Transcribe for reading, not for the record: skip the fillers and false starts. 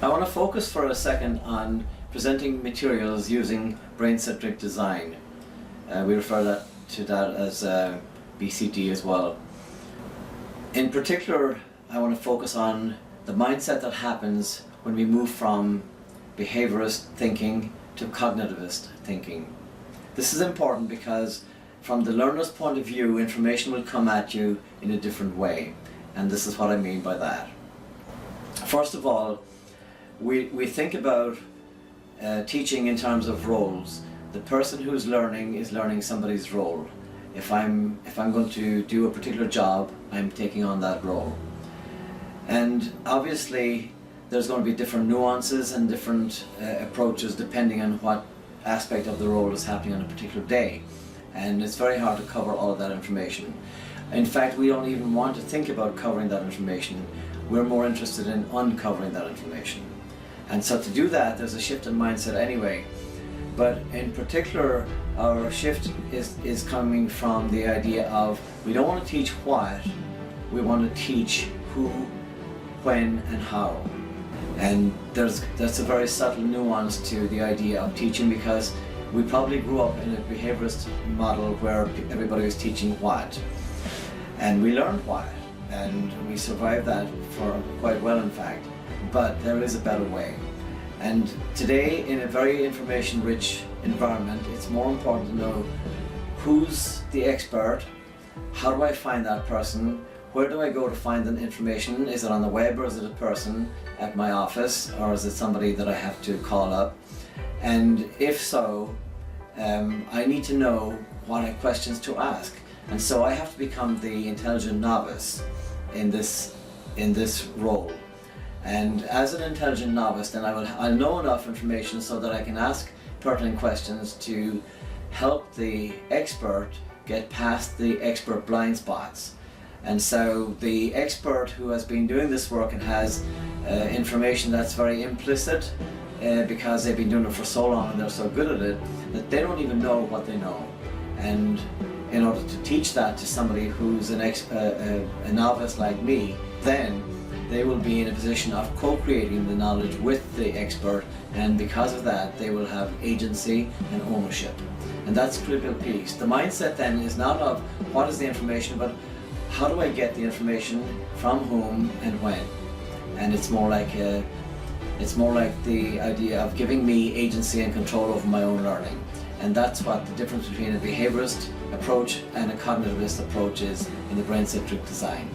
I want to focus for a second on presenting materials using brain-centric design. We refer to that as BCD as well. In particular, I want to focus on the mindset that happens when we move from behaviorist thinking to cognitivist thinking. This is important because from the learner's point of view, information will come at you in a different way, and this is what I mean by that. First of all, we think about teaching in terms of roles. The person who's learning is learning somebody's role. If I'm going to do a particular job, I'm taking on that role. And obviously there's going to be different nuances and different approaches depending on what aspect of the role is happening on a particular day. And it's very hard to cover all of that information. In fact, we don't even want to think about covering that information. We're more interested in uncovering that information. And so to do that, there's a shift in mindset anyway. But in particular, our shift is coming from the idea of we don't want to teach what, we want to teach who, when, and how. And that's a very subtle nuance to the idea of teaching, because we probably grew up in a behaviorist model where everybody was teaching what. And we learned what, and we survived that for quite well, in fact. But there is a better way. And today, in a very information-rich environment, it's more important to know who's the expert, how do I find that person, where do I go to find that information, is it on the web or is it a person at my office, or is it somebody that I have to call up? And if so, I need to know what questions to ask. And so I have to become the intelligent novice in this role. And as an intelligent novice, then I'll know enough information so that I can ask pertinent questions to help the expert get past the expert blind spots. And so the expert who has been doing this work and has information that's very implicit because they've been doing it for so long and they're so good at it that they don't even know what they know. And in order to teach that to somebody who's a novice like me, then they will be in a position of co-creating the knowledge with the expert, and because of that they will have agency and ownership. And that's a critical piece. The mindset then is not of what is the information, but how do I get the information, from whom and when. And it's more like the idea of giving me agency and control over my own learning. And that's what the difference between a behaviorist approach and a cognitivist approach is in the brain-centric design.